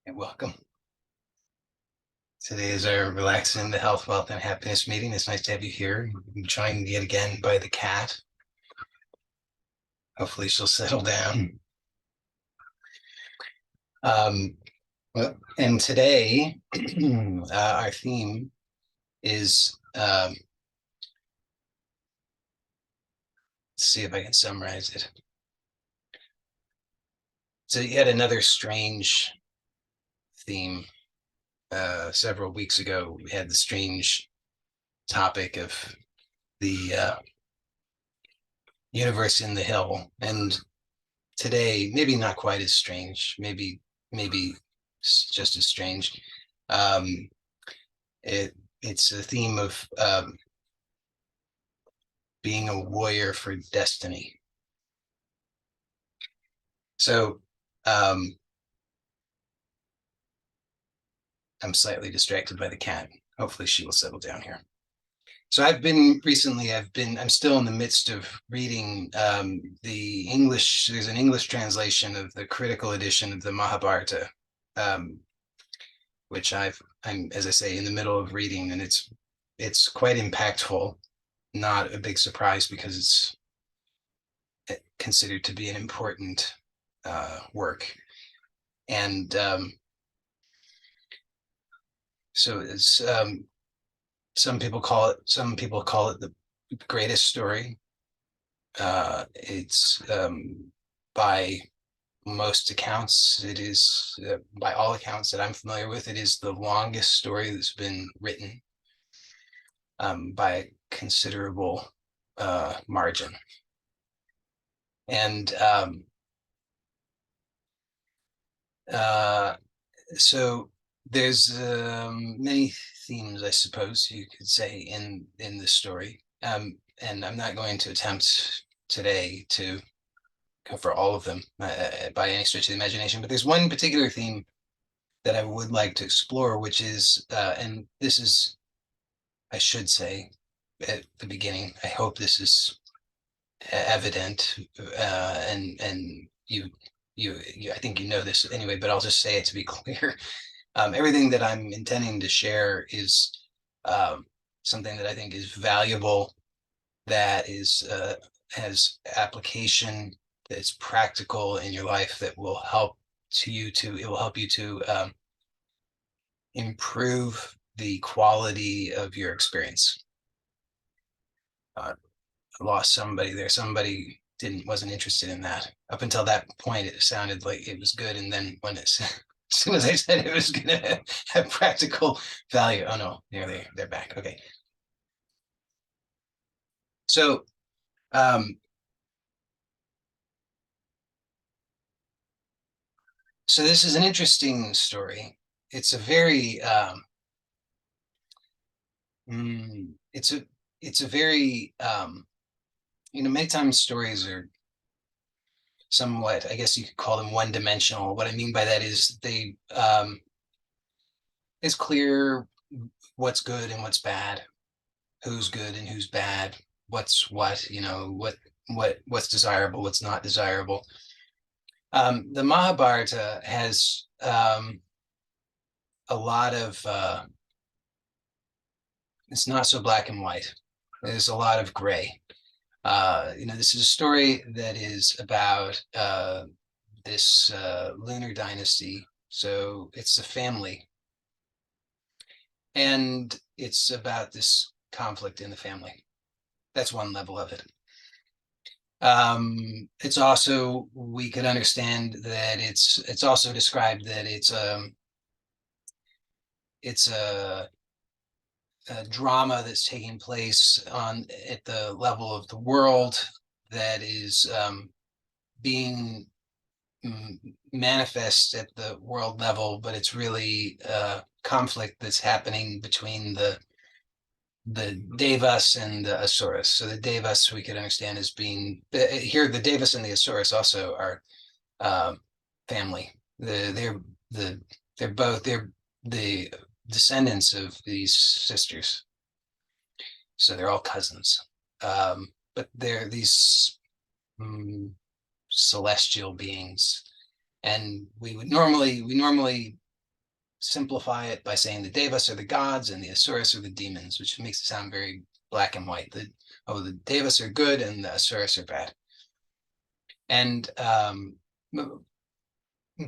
And welcome. Today is our Relaxing the Health, Wealth, and Happiness meeting. It's nice to have you here. I'm joined yet again by the cat. Hopefully she'll settle down. And today, our theme is, let's see if I can summarize it. So yet another strange theme. Several weeks ago, we had the strange topic of the universe in the hill. And today, maybe not quite as strange, maybe just as strange. Um, it's a theme of being a warrior for destiny. So I'm slightly distracted by the cat. Hopefully she will settle down here. So I'm still in the midst of reading the English, there's an English translation of the critical edition of the Mahabharata, which I'm, as I say, in the middle of reading, and it's quite impactful. Not a big surprise because it's considered to be an important work. And so it's some people call it the greatest story. It's by most accounts, it is by all accounts that I'm familiar with, it is the longest story that's been written by a considerable margin. And so there's many themes, I suppose you could say, in this story. And I'm not going to attempt today to cover all of them by any stretch of the imagination, but there's one particular theme that I would like to explore, which is, and this is, I should say at the beginning, I hope this is evident, and I think you know this anyway, but I'll just say it to be clear. Everything that I'm intending to share is something that I think is valuable, that is has application, that's practical in your life, that will help you to improve the quality of your experience. I lost somebody there. Somebody wasn't interested in that. Up until that point, it sounded like it was good, and then when as soon as I said it was going to have practical value, oh no, they're back. Okay, so so this is an interesting story. It's a very it's a very many times stories are somewhat, I guess you could call them one-dimensional. What I mean by that is they it's clear what's good and what's bad, who's good and who's bad, what's what, what's desirable, what's not desirable. The Mahabharata has a lot of it's not so black and white. There's a lot of gray. This is a story that is about this lunar dynasty. So it's a family, and it's about this conflict in the family. That's one level of it. It's also, we could understand that it's also described that it's a drama that's taking place at the level of the world, that is being manifest at the world level, but it's really conflict that's happening between the Devas and the Asuras. So the Devas we could understand as being here. The Devas and the Asuras also are family. They're the descendants of these sisters, so they're all cousins. But they're these celestial beings, and we normally simplify it by saying the Devas are the gods and the Asuras are the demons, which makes it sound very black and white. The Devas are good and the Asuras are bad. And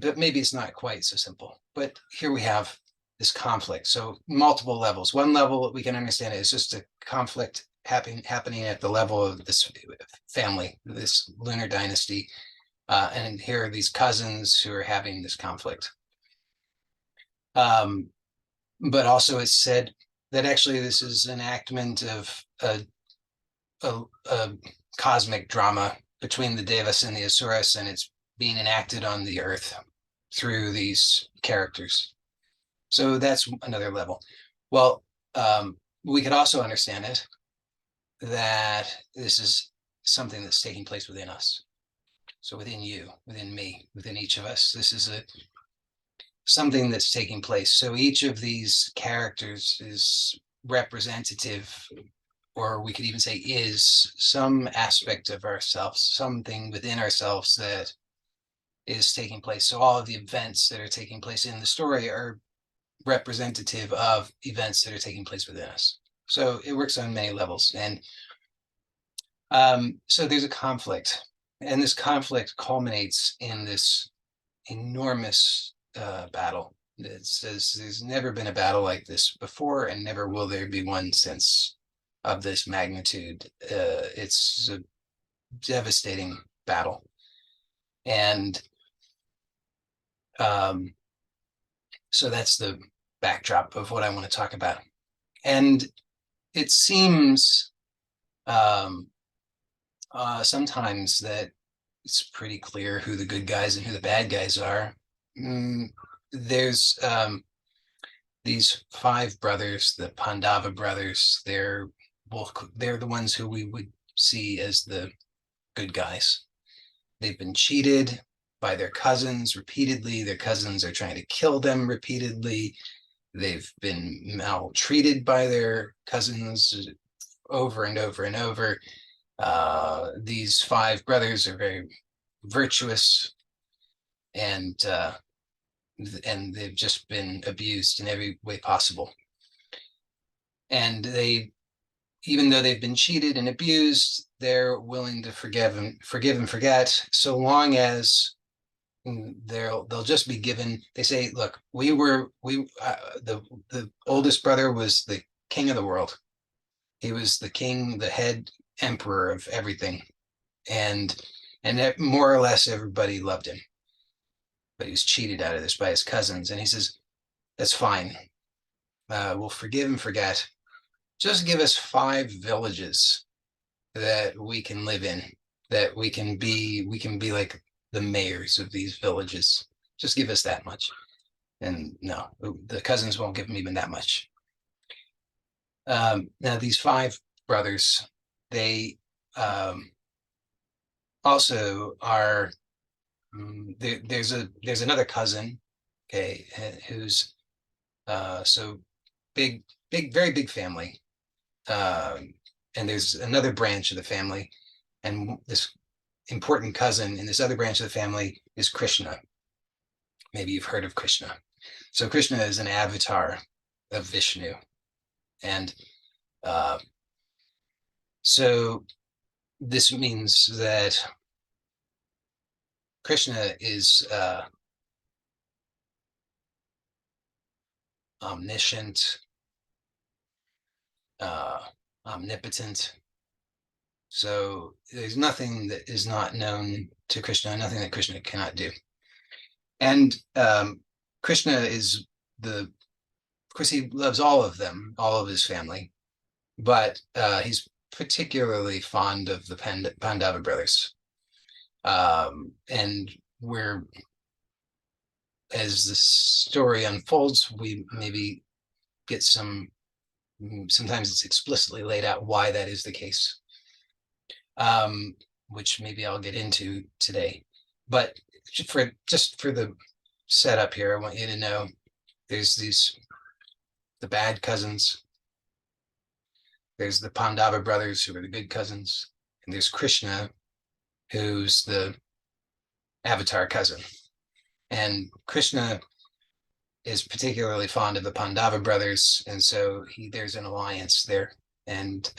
but maybe it's not quite so simple. But here we have this conflict. So multiple levels. One level we can understand is just a conflict happening at the level of this family, this lunar dynasty. And here are these cousins who are having this conflict. But also it's said that actually this is an enactment of a cosmic drama between the Devas and the Asuras, and it's being enacted on the earth through these characters. So that's another level. Well, we could also understand it that this is something that's taking place within us. So within you, within me, within each of us, this is something that's taking place. So each of these characters is representative, or we could even say is some aspect of ourselves, something within ourselves that is taking place. So all of the events that are taking place in the story are representative of events that are taking place within us. So it works on many levels. And so there's a conflict, and this conflict culminates in this enormous battle. It says there's never been a battle like this before, and never will there be one since, of this magnitude. It's a devastating battle. And so that's the backdrop of what I want to talk about. And it seems sometimes that it's pretty clear who the good guys and who the bad guys are. There's these five brothers, the Pandava brothers. They're the ones who we would see as the good guys. They've been cheated by their cousins repeatedly. Their cousins are trying to kill them repeatedly. They've been maltreated by their cousins over and over and over. These five brothers are very virtuous, and they've just been abused in every way possible. And even though they've been cheated and abused, they're willing to forgive and forget, so long as they'll just be given. They say, look, the oldest brother was the king of the world. He was the king, the head emperor of everything, and more or less everybody loved him. But he was cheated out of this by his cousins, and he says, that's fine. We'll forgive and forget. Just give us 5 villages that we can live in, that we can be like the mayors of these villages. Just give us that much. And no, the cousins won't give them even that much. Now these 5 brothers, they also are there's another cousin, okay, who's so very big family, and there's another branch of the family, and this important cousin in this other branch of the family is Krishna. Maybe you've heard of Krishna. So Krishna is an avatar of Vishnu, and so this means that Krishna is omniscient, omnipotent. So there's nothing that is not known to Krishna, nothing that Krishna cannot do. And Krishna is of course, he loves all of them, all of his family, but he's particularly fond of the Pandava brothers. And as the story unfolds, we maybe get sometimes it's explicitly laid out why that is the case, which maybe I'll get into today. But just for the setup here, I want you to know there's the bad cousins, there's the Pandava brothers who are the good cousins, and there's Krishna, who's the avatar cousin. And Krishna is particularly fond of the Pandava brothers, and so there's an alliance there. And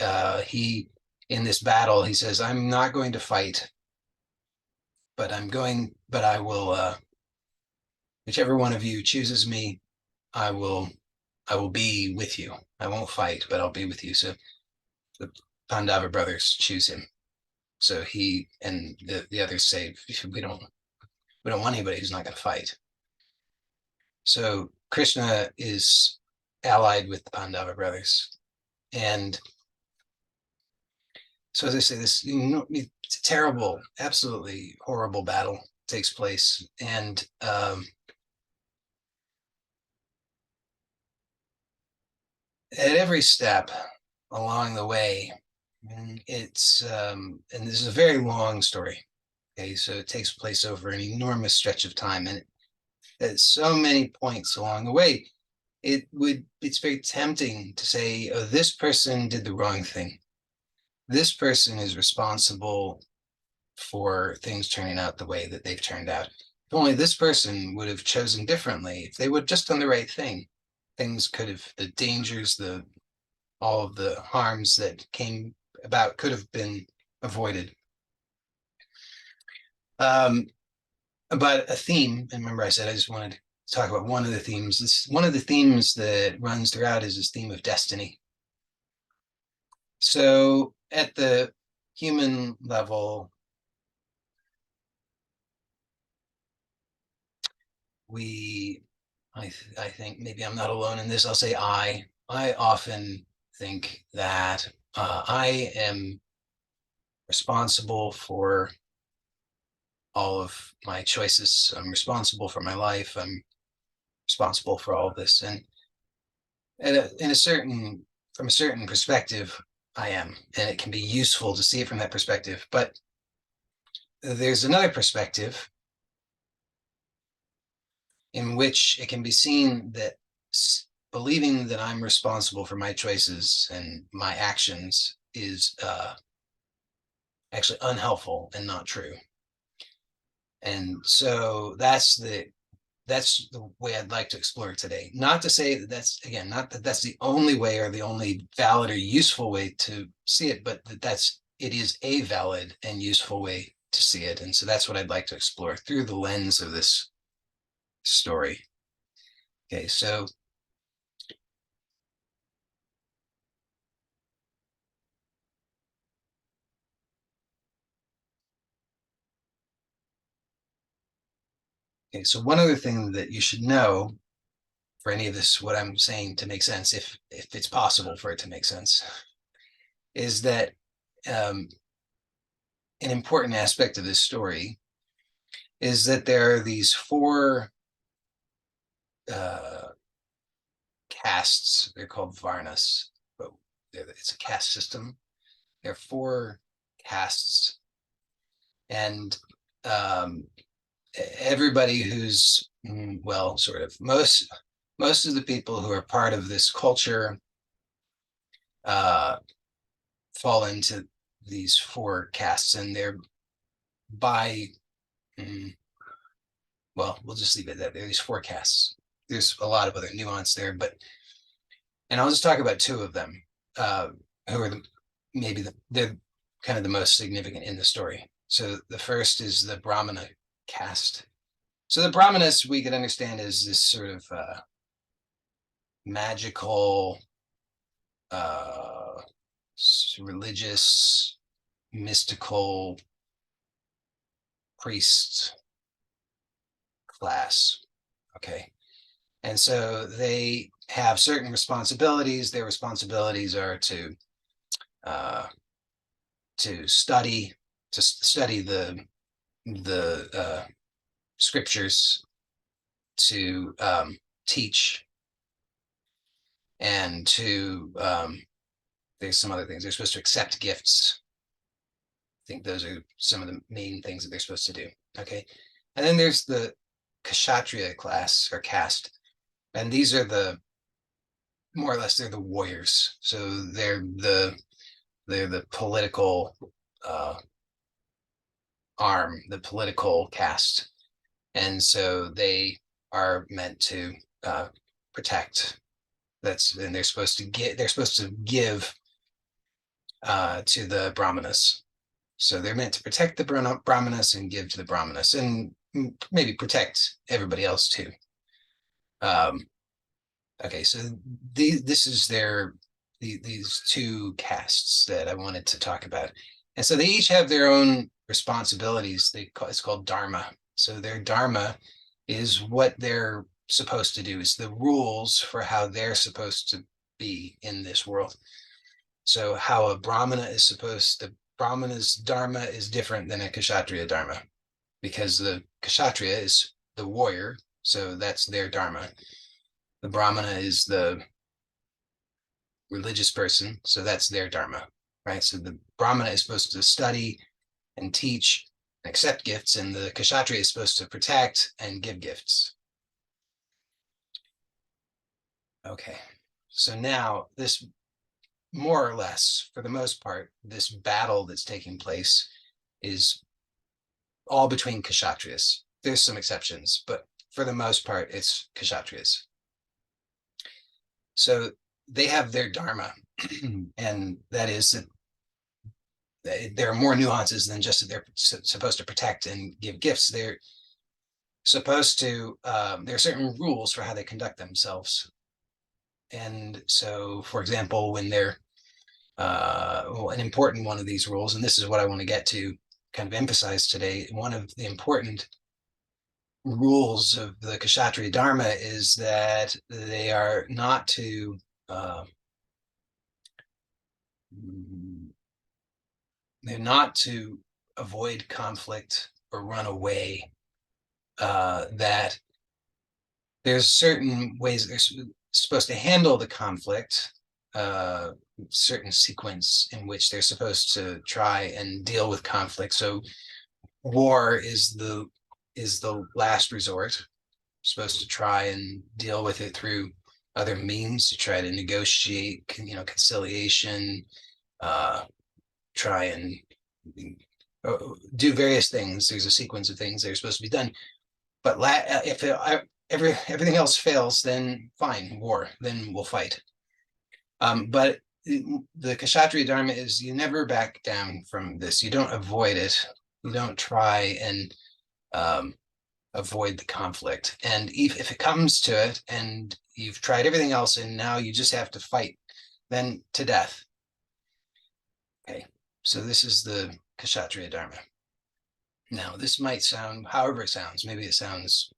he, in this battle, he says, "I'm not going to fight, but I will. Whichever one of you chooses me, I will. I will be with you. I won't fight, but I'll be with you." So the Pandava brothers choose him. So he and the others say, we don't want anybody who's not going to fight. So Krishna is allied with the Pandava brothers. And so as I say, this, it's a terrible, absolutely horrible battle takes place. And at every step along the way, and this is a very long story. Okay, so it takes place over an enormous stretch of time, and at so many points along the way, it's very tempting to say, oh, this person did the wrong thing. This person is responsible for things turning out the way that they've turned out. If only this person would have chosen differently, if they would have just done the right thing, things could have, the dangers, all of the harms that came about could have been avoided. But a theme, and remember I said I just wanted to talk about one of the themes. One of the themes that runs throughout is this theme of destiny. So at the human level, I think maybe I'm not alone in this. I'll say I often think that I am responsible for all of my choices. I'm responsible for my life. I'm responsible for all of this. And from a certain perspective, I am, and it can be useful to see it from that perspective. But there's another perspective in which it can be seen that believing that I'm responsible for my choices and my actions is actually unhelpful and not true. And so that's the way I'd like to explore it today. Not to say that not that that's the only way or the only valid or useful way to see it, but it is a valid and useful way to see it. And so that's what I'd like to explore through the lens of this story. Okay, so one other thing that you should know for any of this, what I'm saying to make sense, if it's possible for it to make sense, is that an important aspect of this story is that there are these four castes. They're called Varnas, but it's a caste system. There are four castes, and everybody who's sort of most of the people who are part of this culture fall into these four castes, and they're by we'll just leave it at that. There are these four castes. There's a lot of other nuance there, and I'll just talk about two of them, who are they're kind of the most significant in the story. So the first is the Brahmana caste. So the Brahmanas we could understand as this sort of magical, religious, mystical priest class. Okay. And so they have certain responsibilities. Their responsibilities are to study the scriptures, to teach, and to there's some other things. They're supposed to accept gifts. I think those are some of the main things that they're supposed to do. Okay. And then there's the Kshatriya class or caste. And these are more or less, they're the warriors. So they're the political arm, the political caste. And so they are meant to protect. And they're supposed to give to the brahmanas. So they're meant to protect the brahmanas and give to the brahmanas, and maybe protect everybody else too. Okay, so this is these two castes that I wanted to talk about, and so they each have their own responsibilities. It's called Dharma. So their Dharma is what they're supposed to do. Is the rules for how they're supposed to be in this world. So how a Brahmana is the Brahmana's Dharma is different than a Kshatriya Dharma, because the Kshatriya is the warrior, so that's their Dharma. The Brahmana is the religious person, so that's their Dharma, right? So the Brahmana is supposed to study and teach and accept gifts, and the Kshatriya is supposed to protect and give gifts. Okay, so now this, more or less, for the most part, this battle that's taking place is all between Kshatriyas. There's some exceptions, but for the most part, it's Kshatriyas. So they have their Dharma, and that is that there are more nuances than just that they're supposed to protect and give gifts. They're supposed to, there are certain rules for how they conduct themselves. And so, for example, when they're, well, an important one of these rules, and this is what I want to get to kind of emphasize today, one of the important rules of the Kshatriya Dharma is that they are not to they're not to avoid conflict or run away. That there's certain ways they're supposed to handle the conflict, certain sequence in which they're supposed to try and deal with conflict. So war is the last resort. Supposed to try and deal with it through other means, to try to negotiate, conciliation, try and do various things. There's a sequence of things that are supposed to be done. But if everything else fails, then fine, war, then we'll fight. But the Kshatriya Dharma is you never back down from this. You don't avoid it. You don't try and avoid the conflict. And if it comes to it and you've tried everything else and now you just have to fight, then to death. Okay, so this is the Kshatriya Dharma. Now, this might sound however it sounds. Maybe it sounds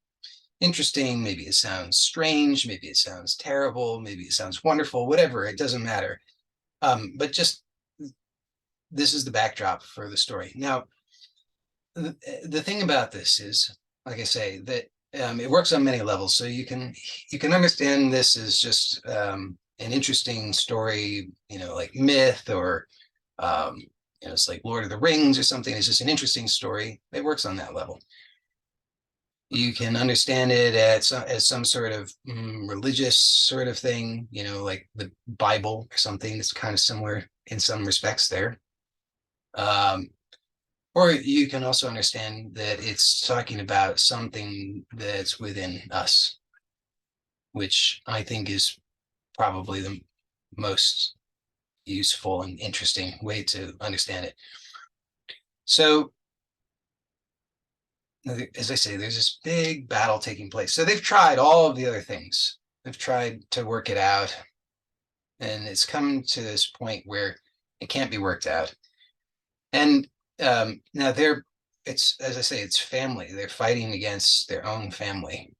interesting, maybe it sounds strange, maybe it sounds terrible, maybe it sounds wonderful, whatever, it doesn't matter. But just this is the backdrop for the story. Now, the thing about this is, like I say, that it works on many levels. So you can understand this as just an interesting story, like myth, or it's like Lord of the Rings or something. It's just an interesting story. It works on that level. You can understand it as some sort of religious sort of thing, like the Bible or something that's kind of similar in some respects there. Or you can also understand that it's talking about something that's within us, which I think is probably the most useful and interesting way to understand it. So, as I say, there's this big battle taking place. So they've tried all of the other things. They've tried to work it out, and it's come to this point where it can't be worked out. And now it's, as I say, it's family. They're fighting against their own family.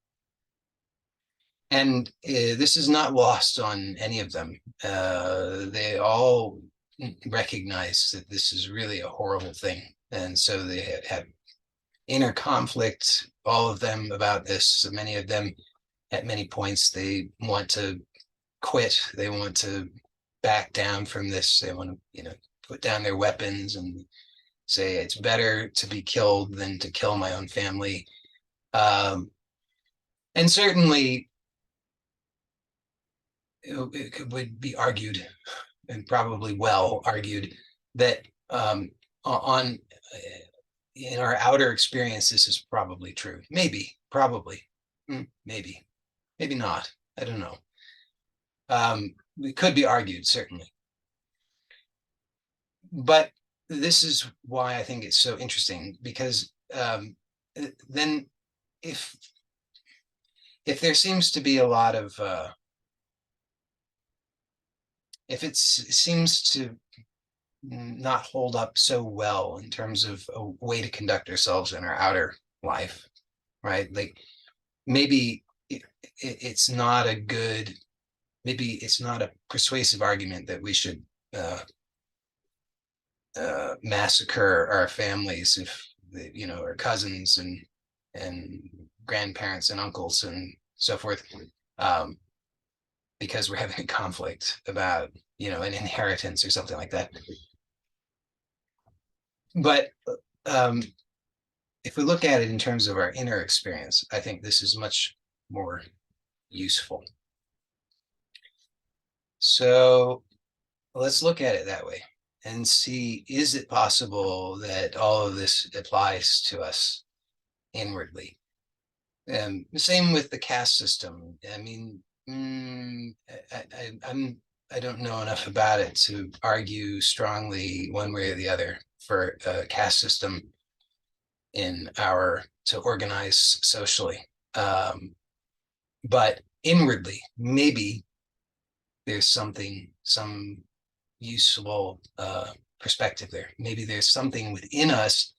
And this is not lost on any of them. They all recognize that this is really a horrible thing. And so they have inner conflict, all of them, about this. So many of them, at many points, they want to quit. They want to back down from this. They want to, put down their weapons and say it's better to be killed than to kill my own family. And certainly, it would be argued, and probably well argued, that in our outer experience, this is probably true. Maybe, probably, maybe. maybe not. I don't know. It could be argued, certainly. But this is why I think it's so interesting, because then if there seems to be a lot of if it seems to not hold up so well in terms of a way to conduct ourselves in our outer life, right? Like maybe it's not a good, maybe it's not a persuasive argument that we should uh, massacre our families if our cousins and grandparents and uncles and so forth, um, because we're having a conflict about an inheritance or something like that. But um, if we look at it in terms of our inner experience, I think this is much more useful. So let's look at it that way and see, is it possible that all of this applies to us inwardly? The same with the caste system. I mean, I don't know enough about it to argue strongly one way or the other for a caste system to organize socially. But inwardly, maybe there's some useful perspective there. Maybe there's something within us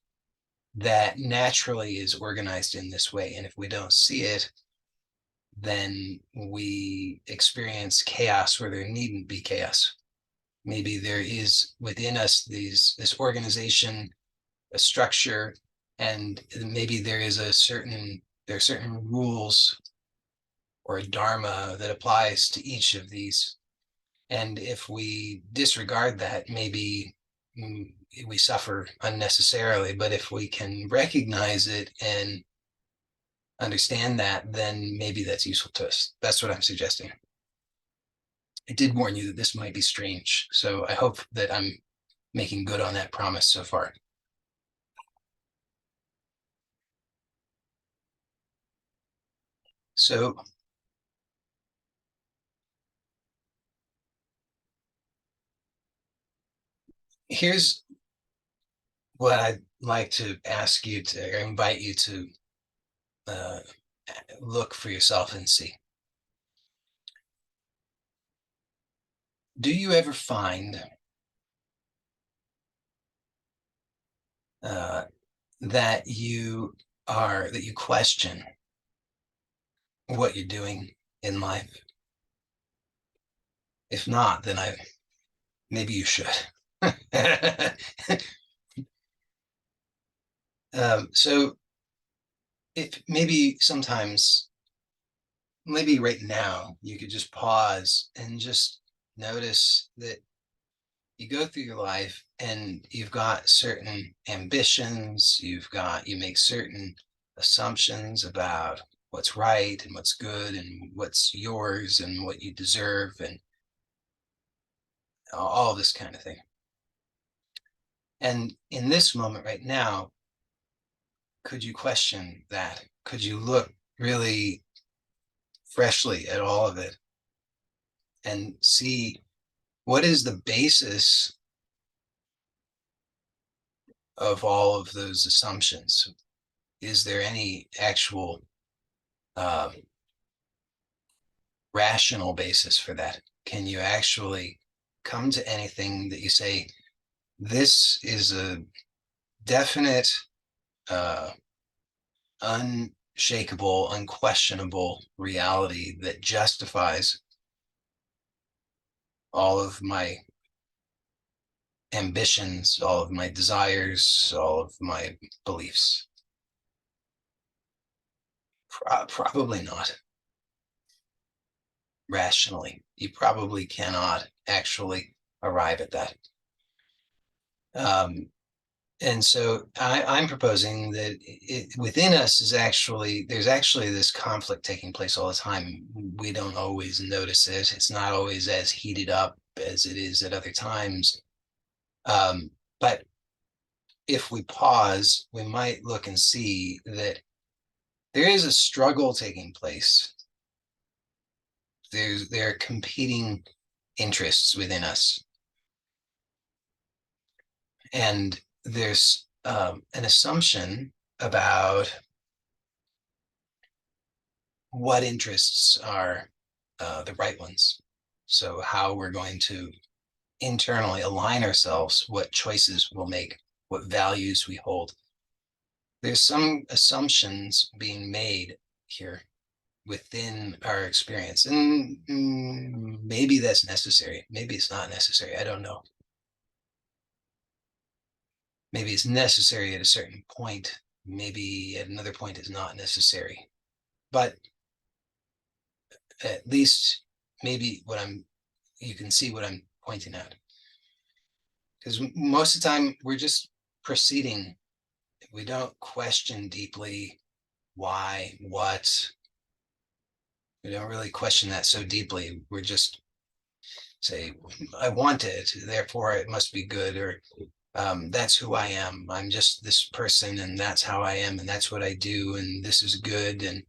that naturally is organized in this way. And if we don't see it, then we experience chaos where there needn't be chaos. Maybe there is within us this organization, a structure, and maybe there are certain rules or a dharma that applies to each of these. And if we disregard that, maybe we suffer unnecessarily. But if we can recognize it and understand that, then maybe that's useful to us. That's what I'm suggesting. I did warn you that this might be strange, so I hope that I'm making good on that promise so far. So here's what I'd like to ask you to, or invite you to uh, look for yourself and see. Do you ever find uh, that you question what you're doing in life? If not, then maybe you should. So if maybe sometimes, maybe right now, you could just pause and just notice that you go through your life and you've got certain ambitions, you make certain assumptions about what's right and what's good and what's yours and what you deserve and all this kind of thing. And in this moment right now, could you question that? Could you look really freshly at all of it and see what is the basis of all of those assumptions? Is there any actual uh, rational basis for that? Can you actually come to anything that you say, this is a definite, uh, unshakable, unquestionable reality that justifies all of my ambitions, all of my desires, all of my beliefs? Probably not. Rationally, you probably cannot actually arrive at that. Um, and so I'm proposing that within us there's actually this conflict taking place all the time. We don't always notice it. It's not always as heated up as it is at other times. But if we pause, we might look and see that there is a struggle taking place there are competing interests within us, and there's an assumption about what interests are the right ones. So how we're going to internally align ourselves, what choices we'll make, what values we hold. There's some assumptions being made here within our experience, and maybe that's necessary. Maybe it's not necessary. I don't know. Maybe it's necessary at a certain point. Maybe at another point it's not necessary. But at least maybe you can see what I'm pointing at. Because most of the time we're just proceeding. We don't question deeply why, what. We don't really question that so deeply. We're just say, I want it, therefore it must be good, or that's who I am. I'm just this person, and that's how I am, and that's what I do, and this is good, and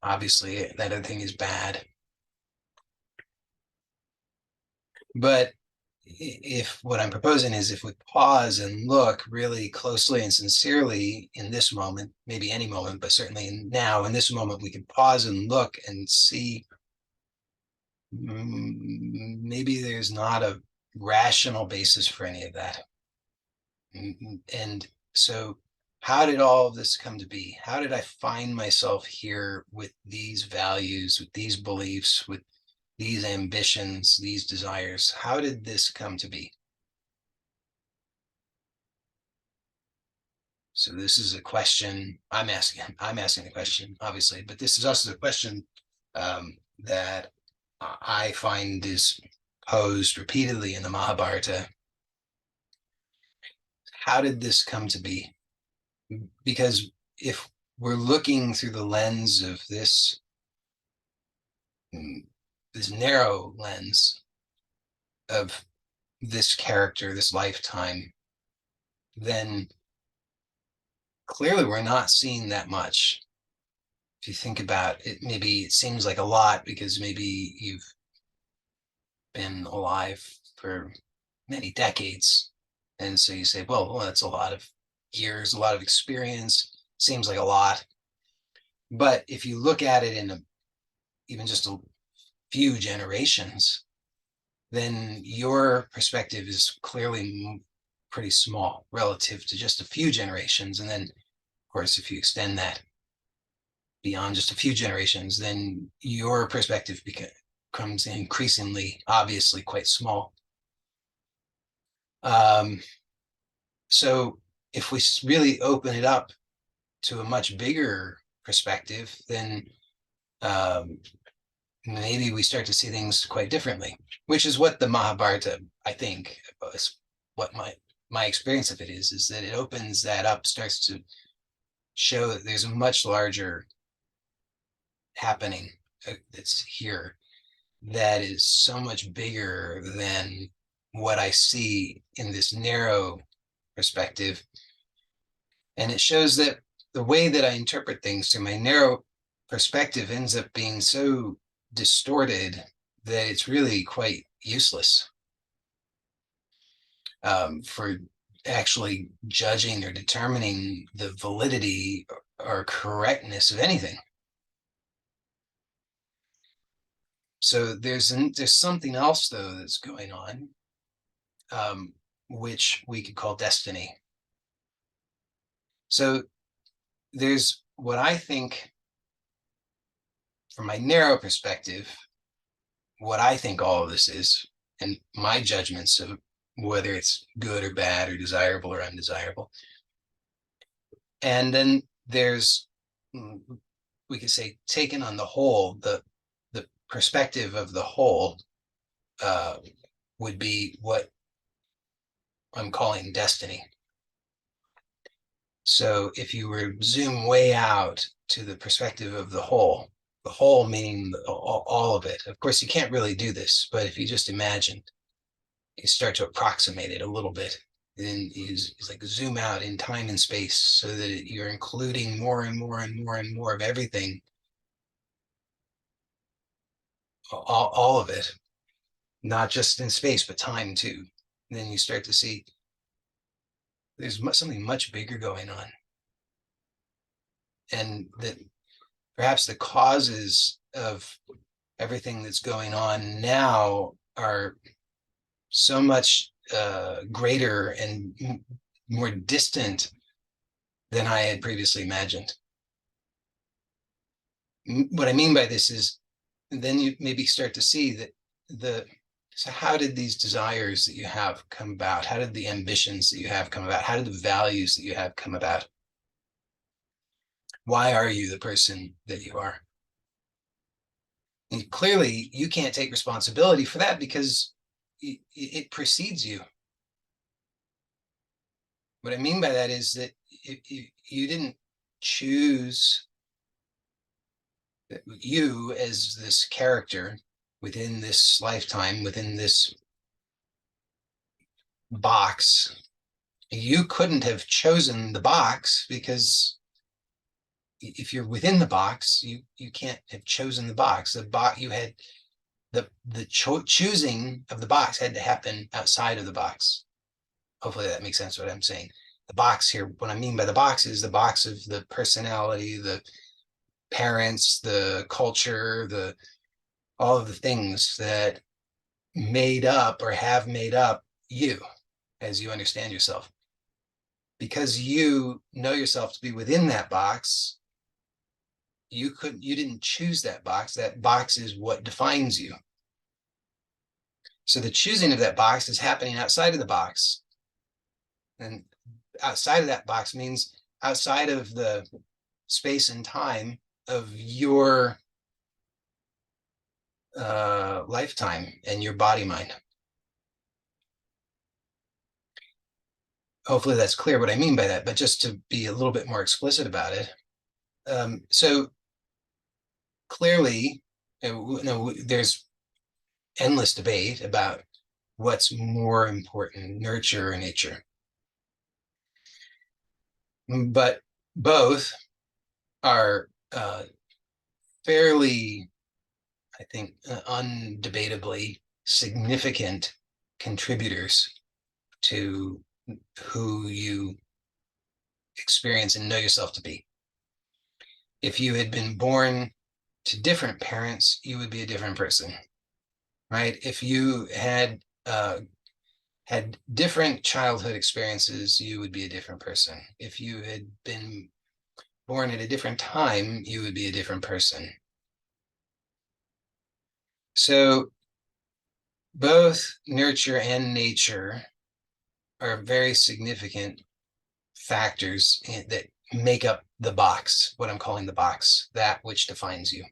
obviously that other thing is bad. But if what I'm proposing is if we pause and look really closely and sincerely in this moment, maybe any moment, but certainly now in this moment, we can pause and look and see maybe there's not a rational basis for any of that. And so how did all of this come to be? How did I find myself here with these values, with these beliefs, with these ambitions, these desires? How did this come to be? So this is a question I'm asking. I'm asking the question, obviously, but this is also the question that I find is posed repeatedly in the Mahabharata. How did this come to be? Because if we're looking through the lens of this narrow lens of this character, this lifetime, then clearly we're not seeing that much. If you think about it, maybe it seems like a lot because maybe you've been alive for many decades. And so you say, well, that's a lot of years, a lot of experience, seems like a lot. But if you look at it in even just a few generations, then your perspective is clearly pretty small relative to just a few generations. And then, of course, if you extend that beyond just a few generations, then your perspective becomes increasingly, obviously, quite small. So if we really open it up to a much bigger perspective, then maybe we start to see things quite differently, which is what the Mahabharata, I think, is what my experience of it is that it opens that up, starts to show that there's a much larger happening that's here that is so much bigger than what I see in this narrow perspective. And it shows that the way that I interpret things through my narrow perspective ends up being so distorted that it's really quite useless for actually judging or determining the validity or correctness of anything. So there's something else though that's going on, which we could call destiny. So there's what I think, from my narrow perspective, what I think all of this is, and my judgments of whether it's good or bad or desirable or undesirable. And then there's, we could say, taken on the whole, the perspective of the whole would be what I'm calling destiny. So if you were zoom way out to the perspective of the whole meaning all of it. Of course, you can't really do this, but if you just imagine, you start to approximate it a little bit. Then you like zoom out in time and space so that you're including more and more and more and more of everything. all of it, not just in space, but time too. And then you start to see there's something much bigger going on. And that perhaps the causes of everything that's going on now are so much greater and more distant than I had previously imagined. What I mean by this is then you maybe start to see that so how did these desires that you have come about? How did the ambitions that you have come about? How did the values that you have come about? Why are you the person that you are? And clearly you can't take responsibility for that because it precedes you. What I mean by that is that you didn't choose you as this character within this lifetime, within this box. You couldn't have chosen the box because if you're within the box, you can't have chosen the box. The box you had the choosing of the box had to happen outside of the box. Hopefully that makes sense what I'm saying. The box here, what I mean by the box is the box of the personality, the parents, the culture, the all of the things that made up or have made up you as you understand yourself. Because you know yourself to be within that box, you didn't choose that box. That box is what defines you. So the choosing of that box is happening outside of the box. And outside of that box means outside of the space and time of your lifetime and your body mind. Hopefully that's clear what I mean by that, but just to be a little bit more explicit about it. So clearly, there's endless debate about what's more important, nurture or nature. But both are fairly, I think, undebatably significant contributors to who you experience and know yourself to be. If you had been born to different parents, you would be a different person, right? If you had different childhood experiences, you would be a different person. If you had been born at a different time, you would be a different person. So both nurture and nature are very significant factors that make up the box, what I'm calling the box, that which defines you.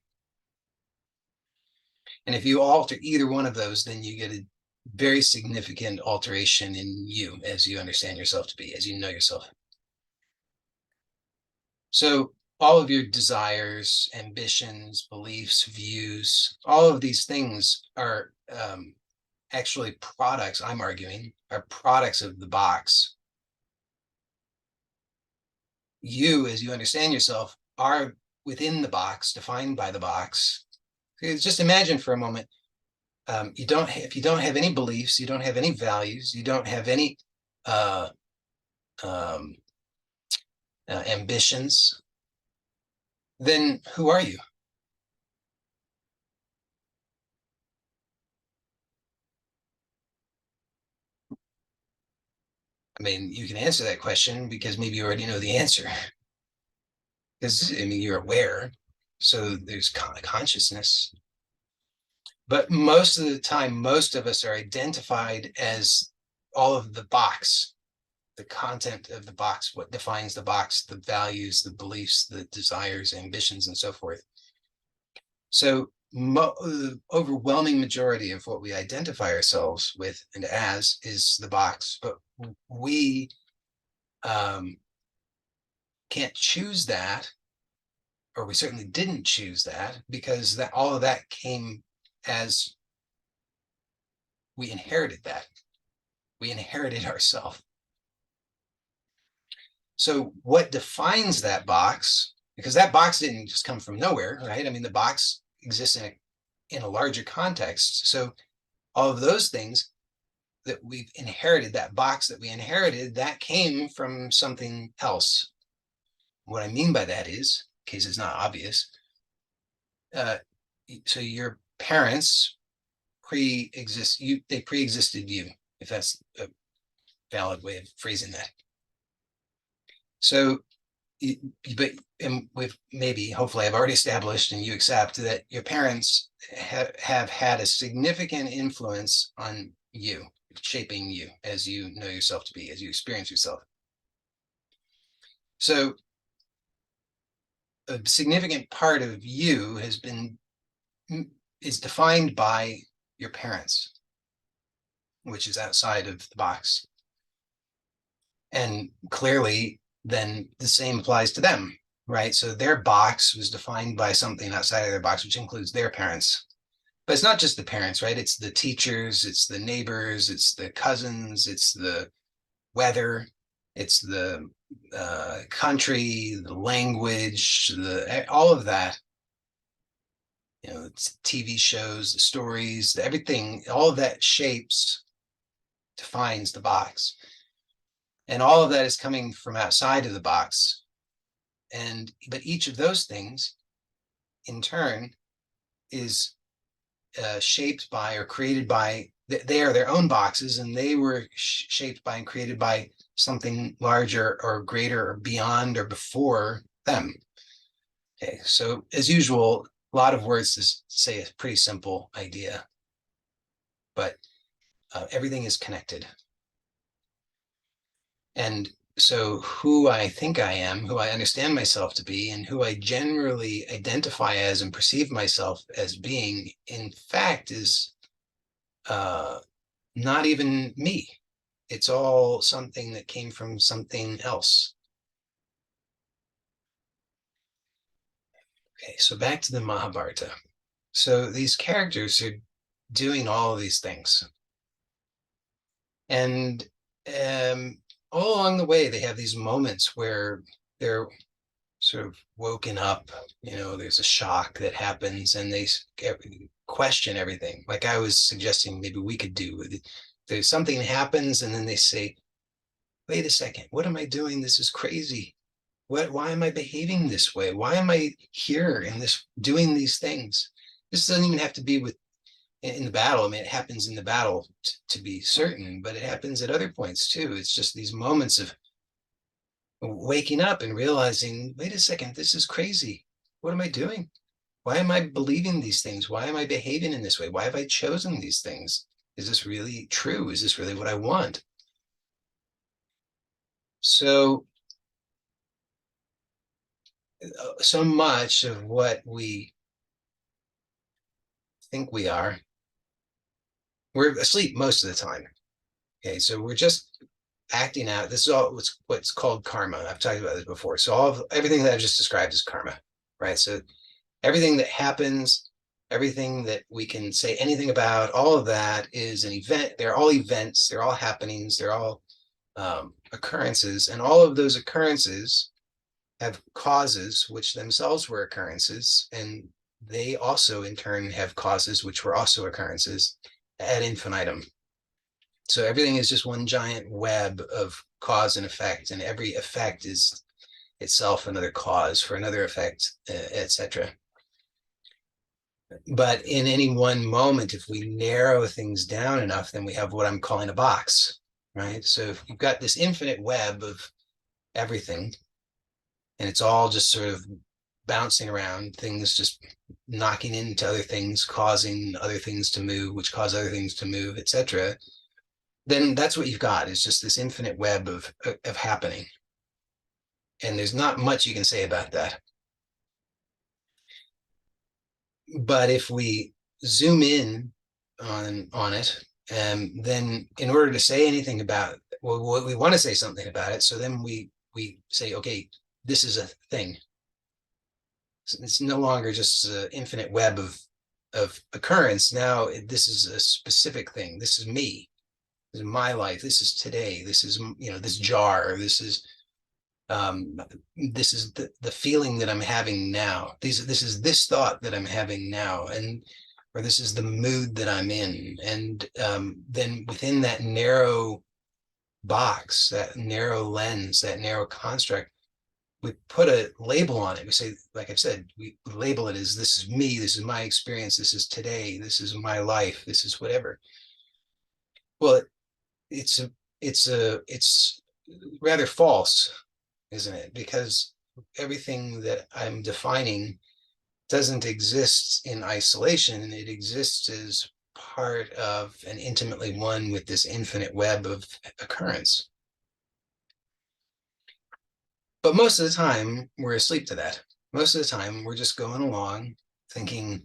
And if you alter either one of those, then you get a very significant alteration in you as you understand yourself to be, as you know yourself. So all of your desires, ambitions, beliefs, views, all of these things are actually products, I'm arguing, are products of the box. You, as you understand yourself, are within the box, defined by the box. Just imagine for a moment, if you don't have any beliefs, you don't have any values, you don't have any um, ambitions, then who are you? I mean, you can answer that question because maybe you already know the answer. Because, I mean, you're aware, so there's consciousness. But most of the time, most of us are identified as all of the box, the content of the box, what defines the box, the values, the beliefs, the desires, ambitions, and so forth. So the overwhelming majority of what we identify ourselves with and as is the box, but we can't choose that, or we certainly didn't choose that, because that all of that came as we inherited that. We inherited ourselves. So what defines that box? Because that box didn't just come from nowhere, right? I mean, the box exists in a larger context. So all of those things that we've inherited, that box that we inherited, that came from something else. What I mean by that is, in case it's not obvious, so your parents they pre-existed you, if that's a valid way of phrasing that. So, but and with maybe, hopefully, I've already established, and you accept that your parents have had a significant influence on you, shaping you as you know yourself to be, as you experience yourself. So a significant part of you is defined by your parents, which is outside of the box. And clearly, then the same applies to them, right? So their box was defined by something outside of their box, which includes their parents. But it's not just the parents, right? It's the teachers, it's the neighbors, it's the cousins, it's the weather, it's the country, the language, all of that. You know, it's TV shows, the stories, everything, all of that defines the box. And all of that is coming from outside of the box. But each of those things, in turn, is shaped by or created by, they are their own boxes, and they were shaped by and created by something larger or greater or beyond or before them. Okay, so as usual, a lot of words to say a pretty simple idea, but everything is connected. And so who I think I am, who I understand myself to be, and who I generally identify as and perceive myself as being, in fact, is not even me. It's all something that came from something else. Okay, so back to the Mahabharata. So these characters are doing all of these things. And all along the way, they have these moments where they're sort of woken up, you know, there's a shock that happens and they question everything. Like I was suggesting maybe we could do. There's something happens and then they say, wait a second, what am I doing? This is crazy. Why am I behaving this way? Why am I here in this, doing these things? This doesn't even have to be in the battle. I mean, it happens in the battle to be certain, but it happens at other points too. It's just these moments of waking up and realizing, wait a second, this is crazy. What am I doing? Why am I believing these things? Why am I behaving in this way? Why have I chosen these things? Is this really true? Is this really what I want? So much of what we think we are, we're asleep most of the time. Okay, so we're just acting out. This is all what's called karma. I've talked about this before. So everything that I've just described is karma, right? So everything that happens, everything that we can say anything about, all of that is an event. They're all events. They're all happenings. They're all occurrences. And all of those occurrences have causes, which themselves were occurrences. And they also, in turn, have causes, which were also occurrences ad infinitum. So everything is just one giant web of cause and effect, and every effect is itself another cause for another effect, etc. But in any one moment, if we narrow things down enough, then we have what I'm calling a box, right? So if you've got this infinite web of everything, and it's all just sort of bouncing around, things just knocking into other things, causing other things to move, which cause other things to move, etc., then that's what you've got, is just this infinite web of happening. And there's not much you can say about that. But if we zoom in on it, then in order to say anything about, well, we want to say something about it, so then we say, okay, this is a thing. It's no longer just an infinite web of occurrence. Now this is a specific thing. This is me. This is my life. This is today. This is, you know, this jar. This is the feeling that I'm having now. This is this thought that I'm having now. And or this is the mood that I'm in. And then within that narrow box, that narrow lens, that narrow construct, we put a label on it. We say, like I've said, we label it as, this is me, this is my experience, this is today, this is my life, this is whatever. Well, it's a, it's rather false, isn't it? Because everything that I'm defining doesn't exist in isolation. It exists as part of and intimately one with this infinite web of occurrence. But most of the time, we're asleep to that. Most of the time, we're just going along thinking,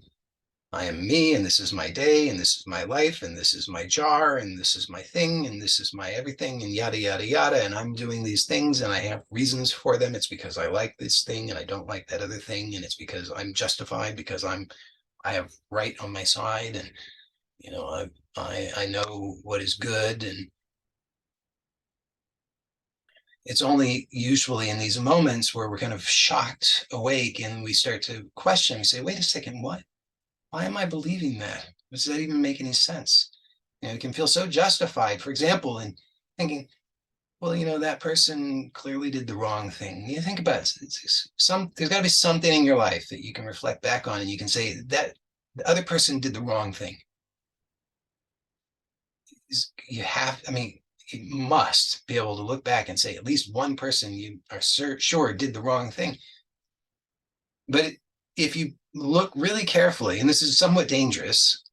I am me, and this is my day, and this is my life, and this is my jar, and this is my thing, and this is my everything, and yada, yada, yada. And I'm doing these things, and I have reasons for them. It's because I like this thing, and I don't like that other thing. And it's because I'm justified, because I have right on my side, and I know what is good. And it's only usually in these moments where we're kind of shocked awake and we start to question. We say, wait a second, what? Why am I believing that? Does that even make any sense? You can feel so justified, for example, in thinking, well, that person clearly did the wrong thing. You think about it, there's got to be something in your life that you can reflect back on and you can say that the other person did the wrong thing. You must be able to look back and say at least one person you are sure did the wrong thing. But if you look really carefully, and this is somewhat dangerous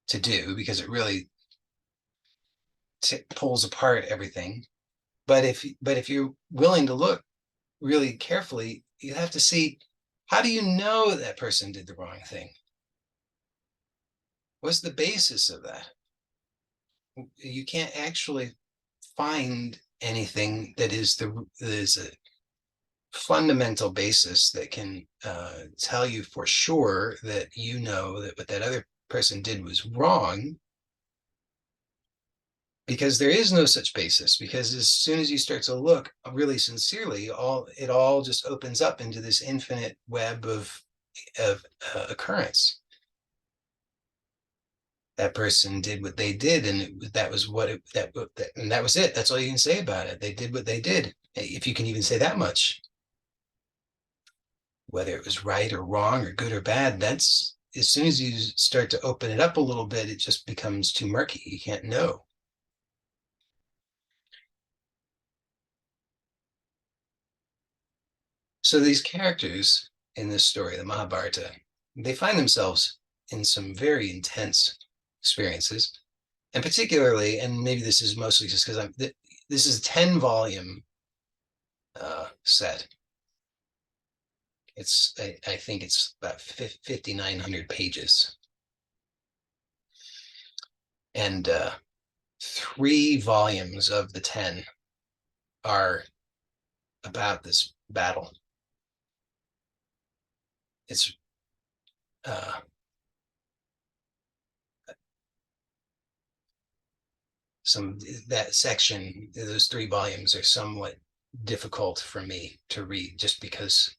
to do because it really pulls apart everything. But if you're willing to look really carefully, you have to see, how do you know that person did the wrong thing? What's the basis of that? You can't actually find anything that is a fundamental basis that can tell you for sure that that what that other person did was wrong, because there is no such basis. Because as soon as you start to look really sincerely, it all just opens up into this infinite web of occurrence. That person did what they did, and that was and that was it. That's all you can say about it. They did what they did, if you can even say that much. Whether it was right or wrong or good or bad, that's, as soon as you start to open it up a little bit, it just becomes too murky. You can't know. So these characters in this story, the Mahabharata, they find themselves in some very intense experiences. And particularly, and maybe this is mostly just because this is a 10-volume set. I think it's about 5,900 pages. And 3 volumes of the 10 are about this battle. It's that section, those 3 volumes are somewhat difficult for me to read, just because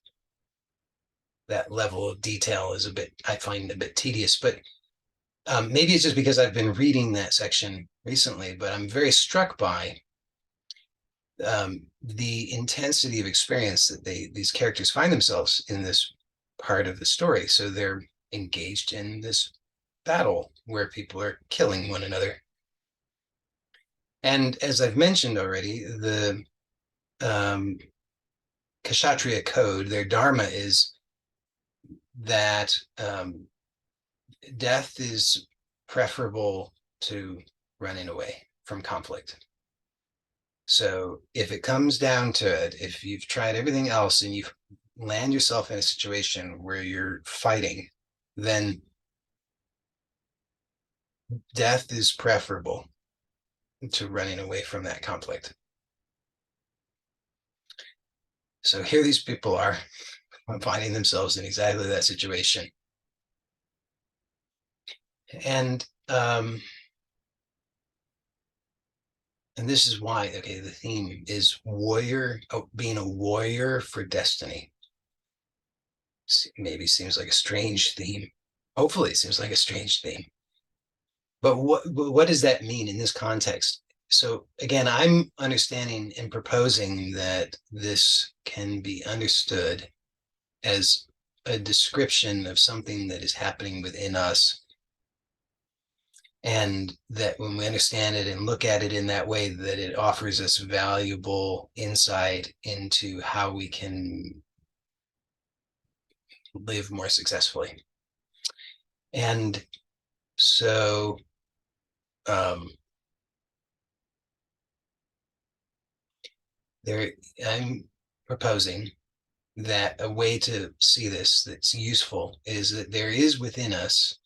that level of detail is I find a bit tedious. But maybe it's just because I've been reading that section recently, but I'm very struck by the intensity of experience that these characters find themselves in this part of the story. So they're engaged in this battle where people are killing one another. And as I've mentioned already, the Kshatriya code, their Dharma is that death is preferable to running away from conflict. So if it comes down to it, if you've tried everything else and you land yourself in a situation where you're fighting, then death is preferable to running away from that conflict. So here these people are finding themselves in exactly that situation. And this is why, okay, the theme is being a warrior for destiny. Maybe seems like a strange theme, Hopefully, it seems like a strange theme. But what does that mean in this context? So again, I'm understanding and proposing that this can be understood as a description of something that is happening within us, and that when we understand it and look at it in that way, that it offers us valuable insight into how we can live more successfully. And so um, there, I'm proposing that a way to see this that's useful is that there is within us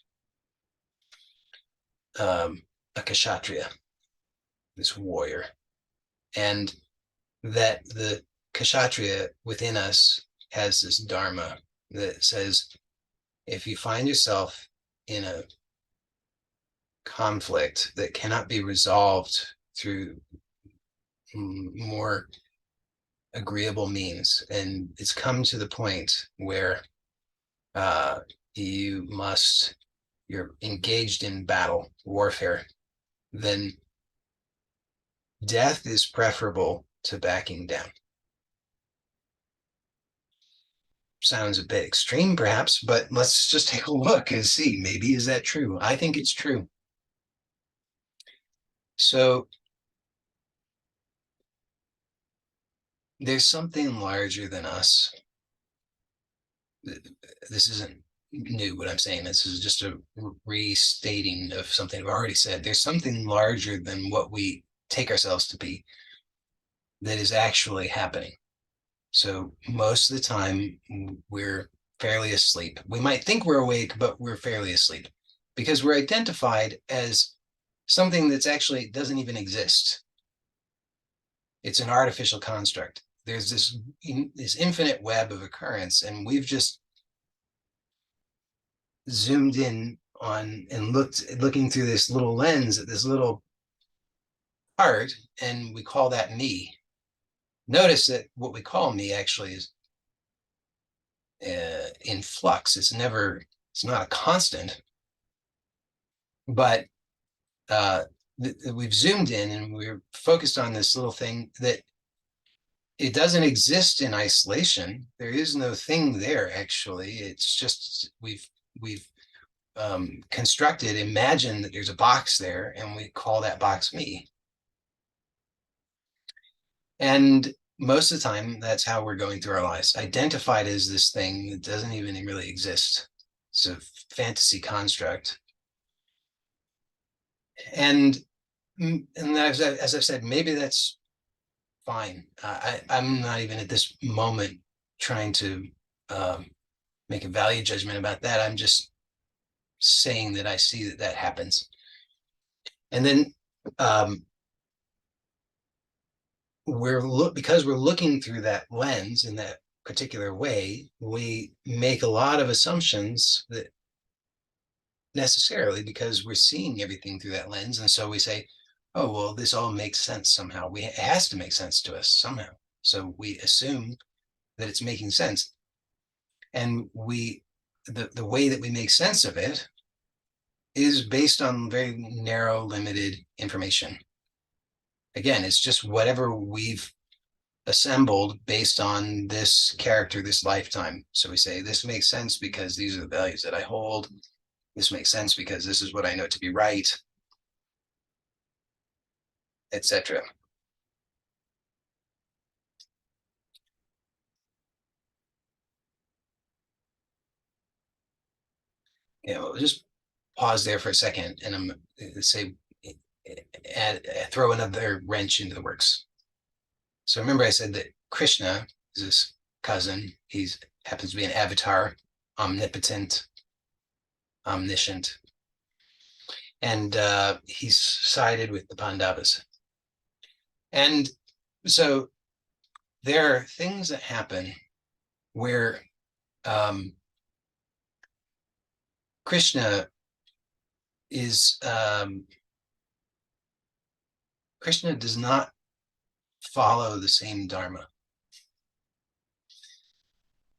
a kshatriya, this warrior, and that the kshatriya within us has this dharma that says if you find yourself in a conflict that cannot be resolved through more agreeable means, and it's come to the point where uh, you must you're engaged in battle warfare, then death is preferable to backing down. Sounds a bit extreme perhaps, but let's just take a look and see, maybe is that true? I think it's true. So there's something larger than us. This isn't new what I'm saying. This is just a restating of something I've already said. There's something larger than what we take ourselves to be that is actually happening. So most of the time we're fairly asleep. We might think we're awake, but we're fairly asleep because we're identified as something that's actually doesn't even exist. It's an artificial construct. There's this infinite web of occurrence, and we've just zoomed in on and looking through this little lens at this little part, and we call that me. Notice that what we call me actually is in flux. It's not a constant, but we've zoomed in and we're focused on this little thing that it doesn't exist in isolation. There is no thing there, actually. It's just we've constructed, imagine that there's a box there, and we call that box me. And most of the time, that's how we're going through our lives, identified as this thing that doesn't even really exist. It's a fantasy construct. And as I've said, maybe that's fine. I'm not even at this moment trying to make a value judgment about that. I'm just saying that I see that happens. And then because we're looking through that lens in that particular way, we make a lot of assumptions that necessarily because we're seeing everything through that lens. And so we say, oh, well, this all makes sense somehow. It has to make sense to us somehow. So we assume that it's making sense. And the way that we make sense of it is based on very narrow, limited information. Again, it's just whatever we've assembled based on this character, this lifetime. So we say, this makes sense because these are the values that I hold. This makes sense because this is what I know to be right, etc. Just pause there for a second, and I'm say, throw another wrench into the works. So remember, I said that Krishna is this cousin. He happens to be an avatar, omnipotent, omniscient, and he's sided with the Pandavas. And so there are things that happen where Krishna is Krishna does not follow the same Dharma.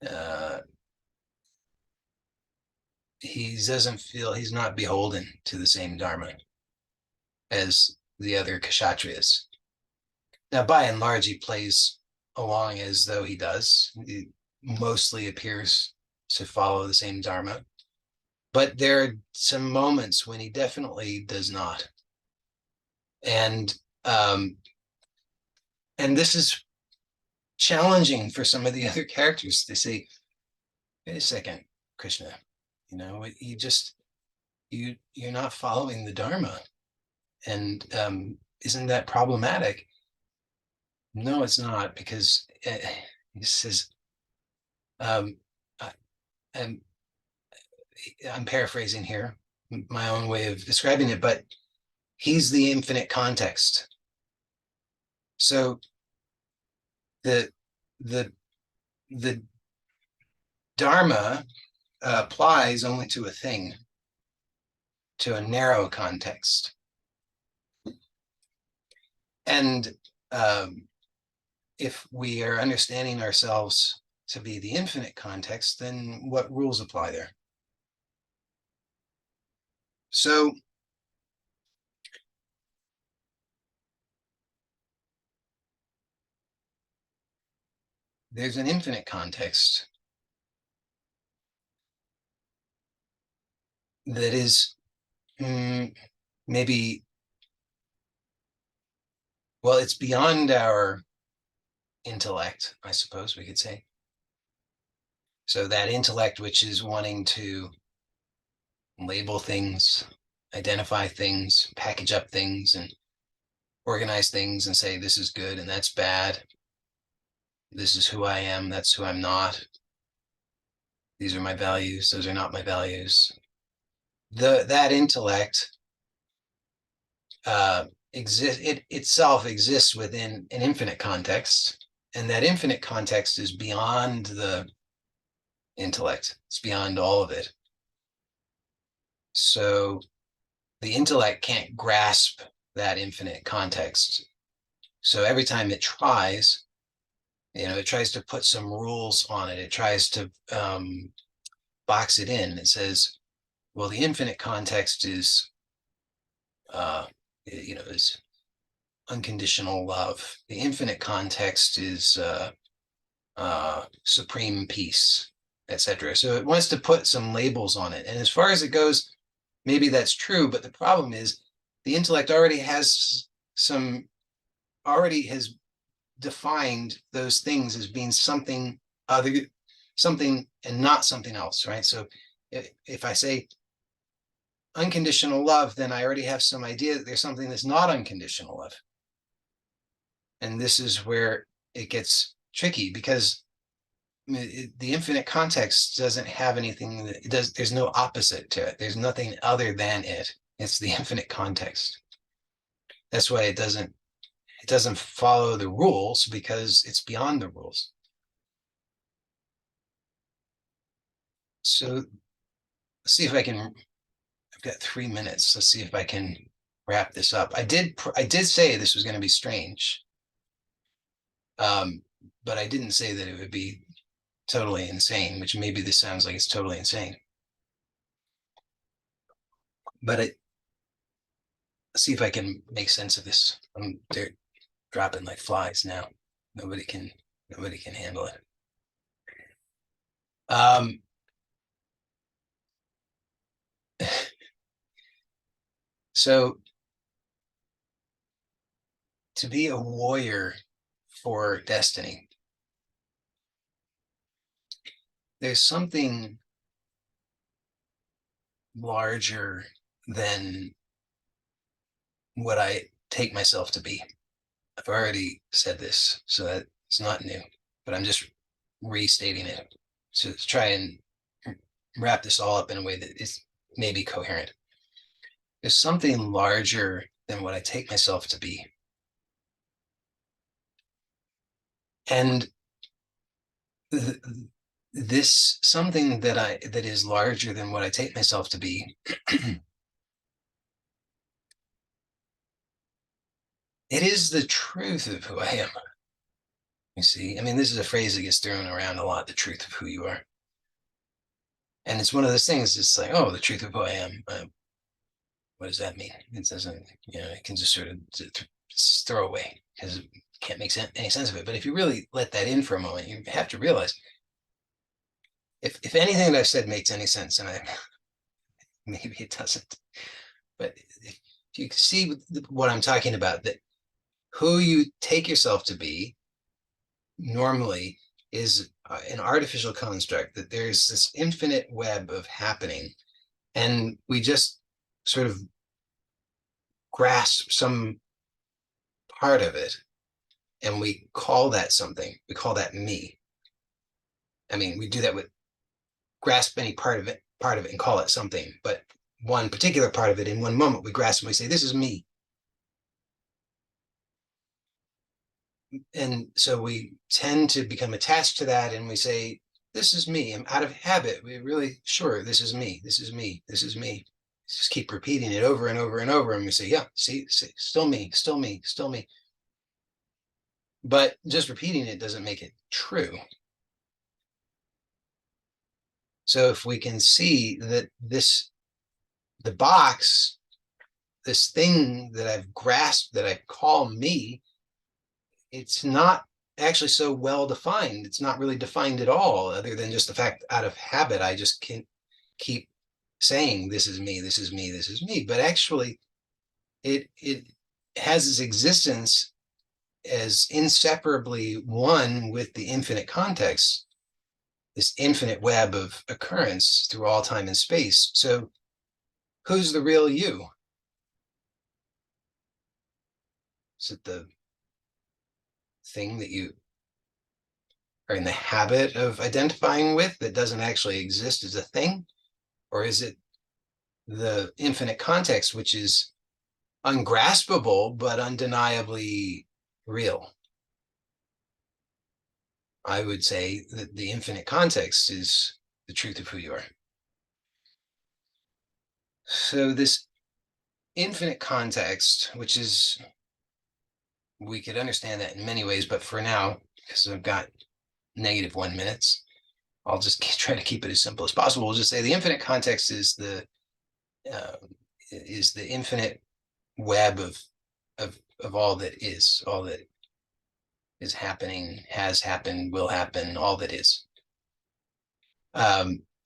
Uh, he doesn't feel, he's not beholden to the same Dharma as the other kshatriyas. Now, by and large, he plays along as though he does. He mostly appears to follow the same Dharma, but there are some moments when he definitely does not. And and this is challenging for some of the other characters to say, wait a second, Krishna, you just you're not following the Dharma. And isn't that problematic? No, it's not, because he says, um, I, I'm, I'm paraphrasing here, my own way of describing it, but he's the infinite context. So the the the Dharma applies only to a thing, to a narrow context. And if we are understanding ourselves to be the infinite context, then what rules apply there? So there's an infinite context that is maybe, well, it's beyond our intellect, I suppose we could say. So that intellect, which is wanting to label things, identify things, package up things, and organize things and say, this is good and that's bad. This is who I am, that's who I'm not. These are my values, those are not my values. That intellect it itself exists within an infinite context, and that infinite context is beyond the intellect. It's beyond all of it. So the intellect can't grasp that infinite context. So every time it tries, it tries to put some rules on it. It tries to box it in. It says, well, the infinite context is, is unconditional love. The infinite context is supreme peace, etc. So it wants to put some labels on it. And as far as it goes, maybe that's true, but the problem is the intellect already has defined those things as being something other, something and not something else, right? So if I say unconditional love, then I already have some idea that there's something that's not unconditional love. And this is where it gets tricky, because the infinite context doesn't have anything that it does. There's no opposite to it. There's nothing other than it. It's the infinite context. That's why it doesn't follow the rules, because it's beyond the rules. So let's see if I can. I've got 3 minutes. Let's see if I can wrap this up. I did say this was going to be strange, but I didn't say that it would be totally insane, which maybe this sounds like it's totally insane. But let's see if I can make sense of this. They're dropping like flies now. Nobody can handle it. So to be a warrior for destiny, there's something larger than what I take myself to be. I've already said this, so that it's not new, but I'm just restating it to try and wrap this all up in a way that is maybe coherent. There's something larger than what I take myself to be. And this something that is larger than what I take myself to be it is the truth of who I am. You see, I mean, this is a phrase that gets thrown around a lot, the truth of who you are. And it's one of those things, it's like, oh, the truth of who I am. What does that mean? It doesn't, it can just sort of throw away because it can't make any sense of it. But if you really let that in for a moment, you have to realize if anything that I've said makes any sense, and maybe it doesn't, but if you see what I'm talking about, that who you take yourself to be normally is an artificial construct, that there's this infinite web of happening, and we just sort of grasp some part of it and we call that something. We call that me. I mean, we do that with grasp any part of it and call it something, but one particular part of it in one moment we grasp and we say, this is me. And so we tend to become attached to that and we say, this is me. And out of habit, we really, sure, this is me, this is me, this is me. Just keep repeating it over and over and over. And we say, yeah, see, still me, still me, still me. But just repeating it doesn't make it true. So if we can see that the box, this thing that I've grasped that I call me, it's not actually so well defined. It's not really defined at all, other than just the fact out of habit, I just can't keep saying, this is me, this is me, this is me. But actually, it has its existence as inseparably one with the infinite context, this infinite web of occurrence through all time and space. So who's the real you? Is it the thing that you are in the habit of identifying with that doesn't actually exist as a thing? Or is it the infinite context, which is ungraspable, but undeniably real? I would say that the infinite context is the truth of who you are. So this infinite context, which is, we could understand that in many ways, but for now, because I've got -1 minutes, I'll just try to keep it as simple as possible. We'll just say the infinite context is the infinite web of all that is, all that is happening, has happened, will happen, all that is.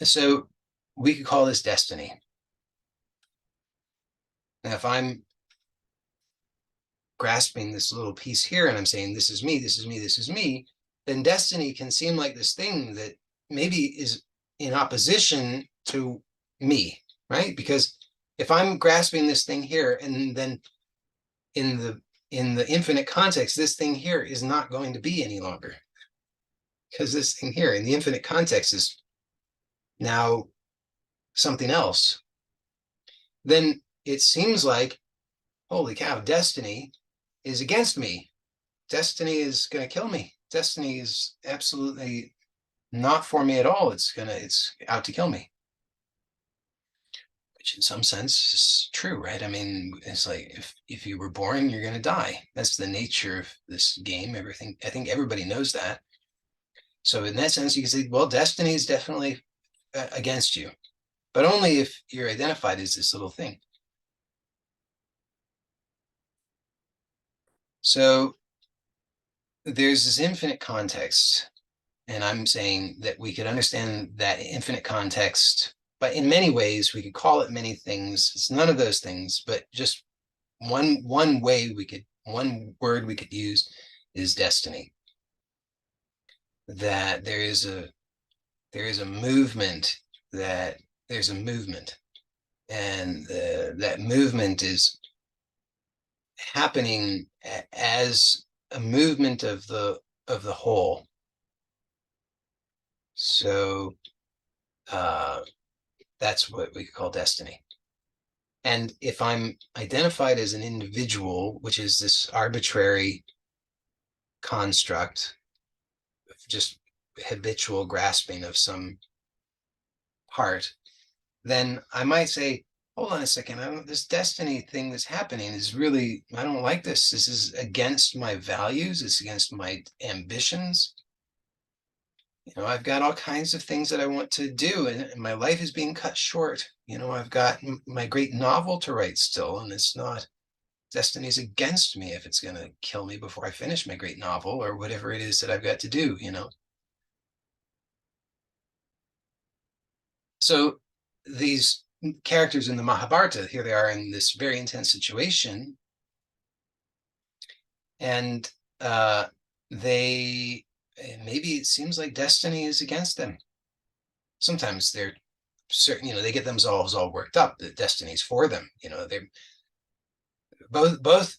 So we could call this destiny. Now, if I'm grasping this little piece here and I'm saying, this is me, this is me, this is me, then destiny can seem like this thing that maybe is in opposition to me, right? Because if I'm grasping this thing here, and then in the infinite context, this thing here is not going to be any longer, because this thing here in the infinite context is now something else, then it seems like, holy cow, destiny is against me. Destiny is going to kill me. Destiny is absolutely not for me at all. It's out to kill me. Which in some sense is true, right? I mean, it's like if you were born, you're going to die. That's the nature of this game. Everything, I think everybody knows that. So in that sense, you can say, well, destiny is definitely against you, but only if you're identified as this little thing. So there's this infinite context, and I'm saying that we could understand that infinite context, but in many ways we could call it many things. It's none of those things, but just one way we could, one word we could use is destiny. That there is a movement, that there's a movement, and that movement is happening as a movement of the whole. So that's what we call destiny. And if I'm identified as an individual, which is this arbitrary construct of just habitual grasping of some part, then I might say, hold on a second, this destiny thing that's happening is really, I don't like this. This is against my values. It's against my ambitions. I've got all kinds of things that I want to do, and my life is being cut short. I've got my great novel to write still, and it's not, destiny's against me if it's going to kill me before I finish my great novel or whatever it is that I've got to do. So these characters in the Mahabharata, here they are in this very intense situation, and they maybe it seems like destiny is against them. Sometimes they're certain, they get themselves all worked up that destiny's for them. They're both,